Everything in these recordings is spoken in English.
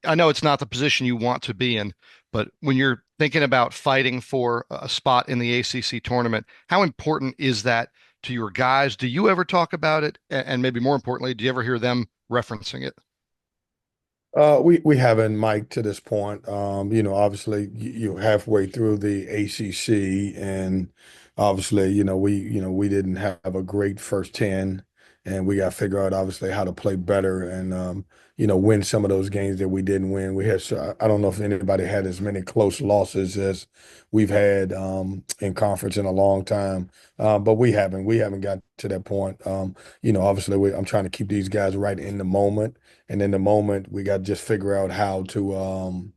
I know it's not the position you want to be in, but when you're thinking about fighting for a spot in the ACC tournament, how important is that to your guys? Do you ever talk about it? And maybe more importantly, do you ever hear them referencing it? We haven't, Mike, to this point. Obviously you're halfway through the ACC, and obviously, we didn't have a great first 10, and we got to figure out obviously how to play better and win some of those games that we didn't win. We had, so I don't know if anybody had as many close losses as we've had in conference in a long time, but we haven't got to that point. Obviously, I'm trying to keep these guys right in the moment. And in the moment, we got to just figure out how to,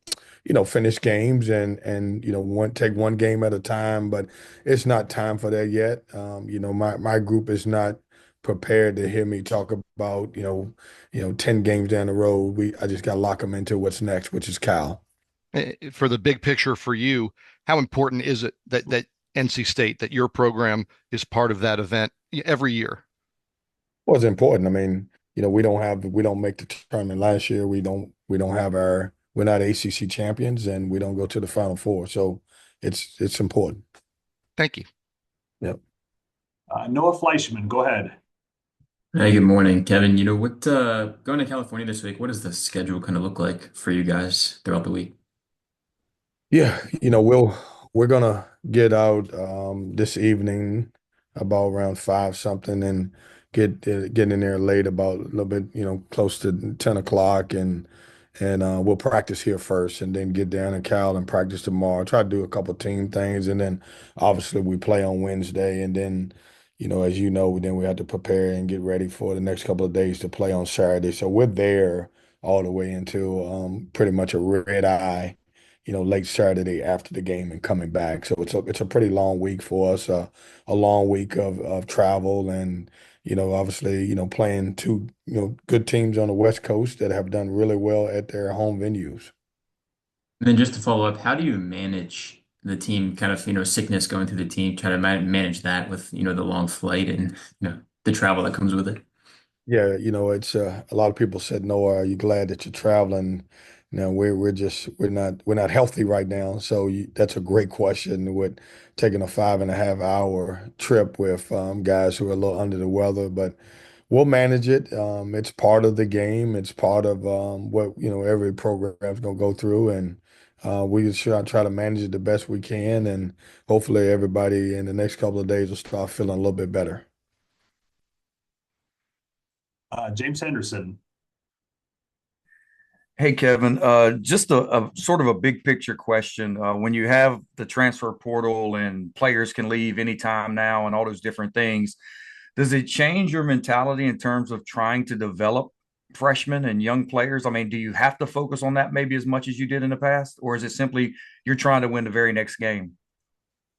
finish games and take one game at a time. But it's not time for that yet. My group is not prepared to hear me talk about 10 games down the road. I just got to lock them into what's next, which is Cal. For the big picture for you, how important is it that NC State, that your program is part of that event every year? Well, it's important. I mean, we don't make the tournament last year. We don't have we're not ACC champions, and we don't go to the Final Four. So it's important. Thank you. Yep. Noah Fleischman, go ahead. Hey, good morning, Kevin. What going to California this week, what does the schedule kind of look like for you guys throughout the week? Yeah, we're gonna get out this evening about around five something and get in there late about a little bit, close to 10 o'clock, and we'll practice here first and then get down in Cal and practice tomorrow. Try to do a couple team things, and then obviously we play on Wednesday, and then as you know, then we have to prepare and get ready for the next couple of days to play on Saturday. So we're there all the way into pretty much a red eye, late Saturday after the game and coming back. So it's a pretty long week for us, a long week of travel and, obviously, playing two, good teams on the West Coast that have done really well at their home venues. And then just to follow up, how do you manage the team kind of, sickness going through the team, try to manage that with, the long flight and, the travel that comes with it? Yeah, it's a lot of people said, Noah, are you glad that you're traveling? Now we're not healthy right now, so that's a great question. With taking a 5.5 hour trip with guys who are a little under the weather, but we'll manage it. It's part of the game. It's part of what every program's gonna go through, and we just try to manage it the best we can, and hopefully everybody in the next couple of days will start feeling a little bit better. James Henderson. Hey, Kevin, just a sort of a big picture question. When you have the transfer portal and players can leave anytime now and all those different things, does it change your mentality in terms of trying to develop freshmen and young players? I mean, do you have to focus on that maybe as much as you did in the past, or is it simply you're trying to win the very next game?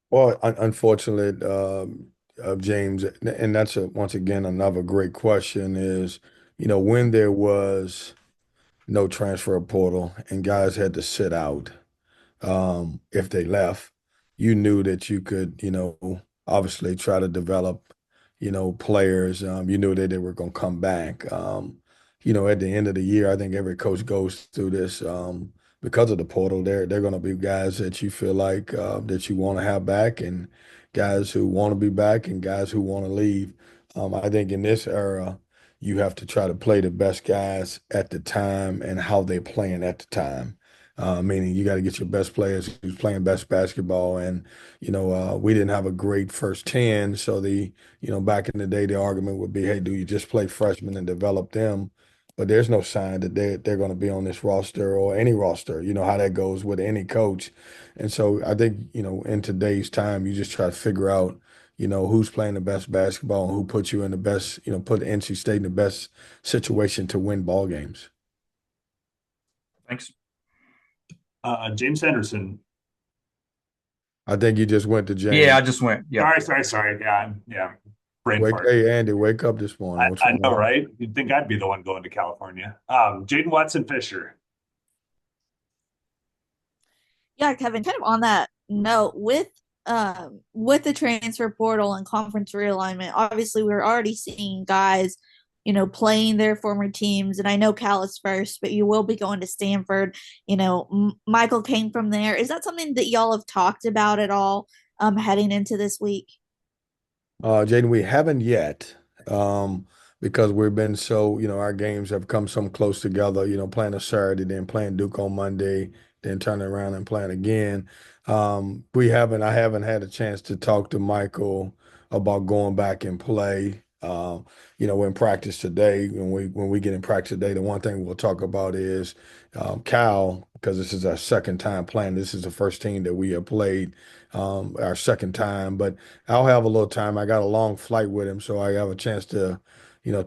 Well, unfortunately, James, and that's once again another great question is, when there was no transfer portal and guys had to sit out, if they left, you knew that you could, obviously try to develop, players. You knew that they were going to come back. At the end of the year, I think every coach goes through this because of the portal. They're going to be guys that you feel like that you want to have back, and guys who want to be back, and guys who want to leave. I think in this era, you have to try to play the best guys at the time and how they're playing at the time. Meaning you got to get your best players who's playing best basketball. And, we didn't have a great first 10. So back in the day, the argument would be, hey, do you just play freshmen and develop them? But there's no sign that they're going to be on this roster or any roster. You know how that goes with any coach. And so I think, in today's time, you just try to figure out, who's playing the best basketball and who puts you in the best, put NC State in the best situation to win ball games. Thanks. James Henderson. I think you just went to Yeah, James. I just went. Yeah. Sorry. Yeah. Brain fart. Hey, Andy, wake up this morning. What's I going know, on? right? You'd think I'd be the one going to California. Jaden Watson Fisher. Yeah, Kevin, kind of on that note, with the transfer portal and conference realignment, obviously we're already seeing guys playing their former teams. And I know Cal is first, but you will be going to Stanford. Michael came from there. Is that something that y'all have talked about at all heading into this week? Jaden, we haven't yet, um, because we've been so, our games have come so close together, playing a Saturday, then playing Duke on Monday, then turning around and playing again. I haven't had a chance to talk to Michael about going back and play. In practice today, when we get in practice today, the one thing we'll talk about is Cal, because this is our second time playing. This is the first team that we have played, our second time, but I'll have a little time. I got a long flight with him, so I have a chance to,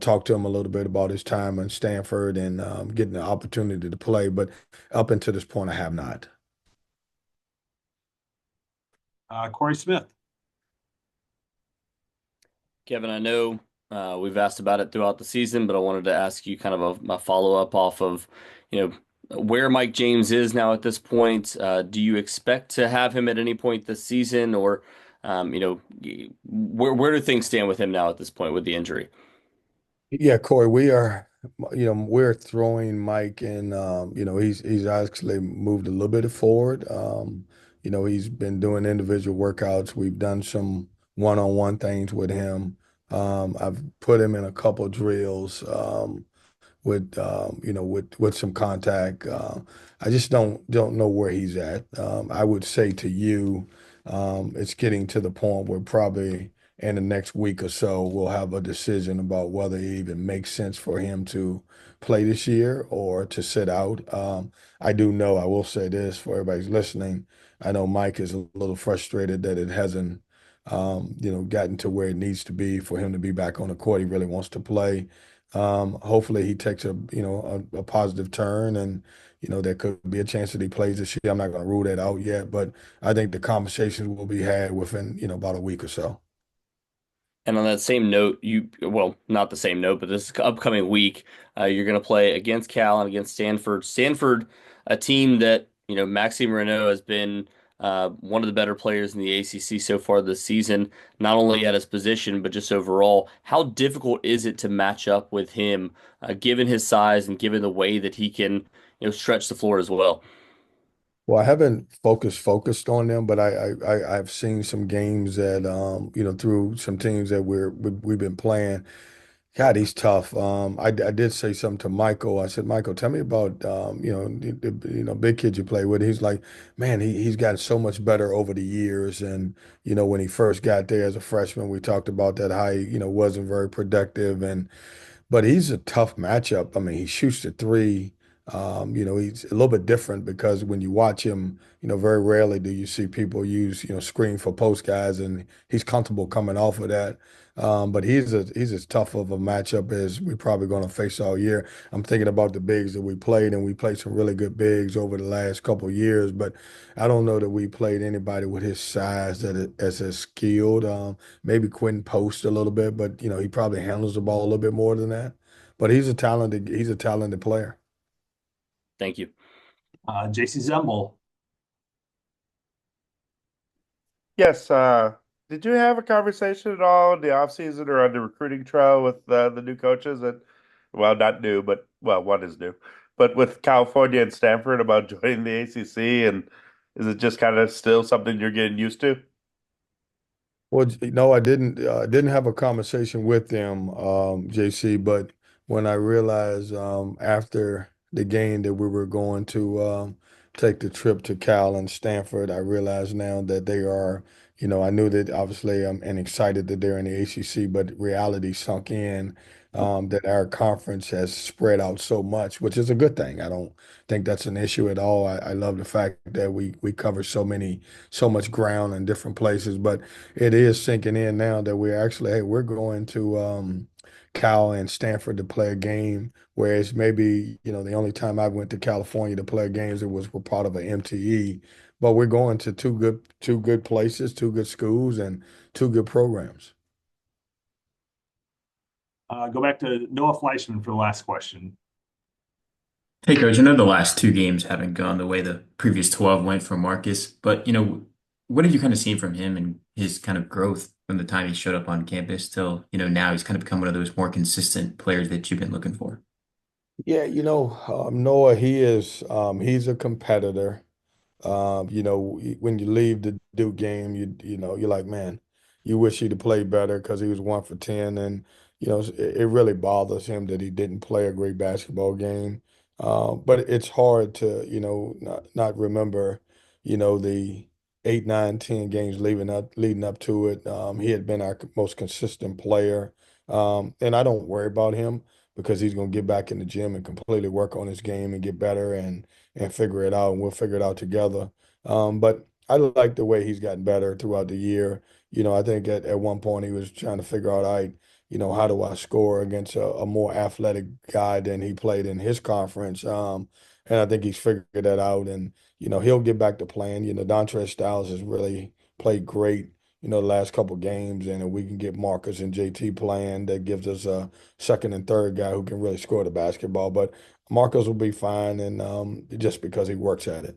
talk to him a little bit about his time in Stanford and getting the opportunity to play. But up until this point, I have not. Corey Smith. Kevin, I know we've asked about it throughout the season, but I wanted to ask you kind of a follow-up off of, where Mike James is now at this point. Do you expect to have him at any point this season, or, where do things stand with him now at this point with the injury? Yeah, Corey, we're throwing Mike and he's actually moved a little bit forward. He's been doing individual workouts. We've done some one-on-one things with him. I've put him in a couple drills. With some contact. I just don't know where he's at. I would say to you, it's getting to the point where probably in the next week or so we'll have a decision about whether it even makes sense for him to play this year or to sit out. I do know, I will say this for everybody's listening. I know Mike is a little frustrated that it hasn't, gotten to where it needs to be for him to be back on the court. He really wants to play. Hopefully he takes a positive turn, and there could be a chance that he plays this year. I'm not going to rule that out yet, but I think the conversations will be had within about a week or so. And on that same note, well, not the same note, but this upcoming week, you're going to play against Cal and against Stanford. Stanford, a team that, Maxime Renault has been one of the better players in the ACC so far this season, not only at his position, but just overall. How difficult is it to match up with him, given his size and given the way that he can, stretch the floor as well? Well, I haven't focused on them, but I've seen some games that through some teams that we've been playing. God, he's tough. I did say something to Michael. I said, Michael, tell me about big kid you play with. He's like, man, he's gotten so much better over the years. And when he first got there as a freshman, we talked about that how he wasn't very productive, and but he's a tough matchup. I mean, he shoots the three. He's a little bit different because when you watch him, very rarely do you see people use, screen for post guys, and he's comfortable coming off of that. But he's as tough of a matchup as we're probably going to face all year. I'm thinking about the bigs that we played, and we played some really good bigs over the last couple of years, but I don't know that we played anybody with his size as as skilled. Maybe Quentin Post a little bit, but he probably handles the ball a little bit more than that. But he's a talented player. Thank you. JC Zembel. Yes, did you have a conversation at all in the offseason or on the recruiting trail with the new coaches well, not new, but well, one is new, but with California and Stanford about joining the ACC, and is it just kind of still something you're getting used to? Well, no, I didn't have a conversation with them, JC, but when I realized after the game that we were going to take the trip to Cal and Stanford, I realized now that they are, I knew that obviously and excited that they're in the ACC, but reality sunk in, that our conference has spread out so much, which is a good thing. I don't think that's an issue at all. I love the fact that we cover so much ground in different places, but it is sinking in now that we're going to Cal and Stanford to play a game, whereas maybe, the only time I went to California to play games, it was we're part of an MTE. But we're going to two good places, two good schools, and two good programs. Go back to Noah Fleischman for the last question. Hey, Coach, I know the last two games haven't gone the way the previous 12 went for Marcus, but, what have you kind of seen from him and his kind of growth from the time he showed up on campus till, now he's kind of become one of those more consistent players that you've been looking for? Yeah, Noah, he's a competitor. When you leave the Duke game, you're like, man, you wish he'd have played better because he was 1 for 10, and it really bothers him that he didn't play a great basketball game. But it's hard to not remember, the 8, 9, 10 games leading up to it. He had been our most consistent player, and I don't worry about him because he's going to get back in the gym and completely work on his game and get better and figure it out, and we'll figure it out together. But I like the way he's gotten better throughout the year. I think at one point he was trying to figure out, how do I score against a more athletic guy than he played in his conference? And I think he's figured that out, and he'll get back to playing. Dontre Styles has really played great. The last couple games, and if we can get Marcus and JT playing, that gives us a second and third guy who can really score the basketball. But Marcos will be fine, and just because he works at it.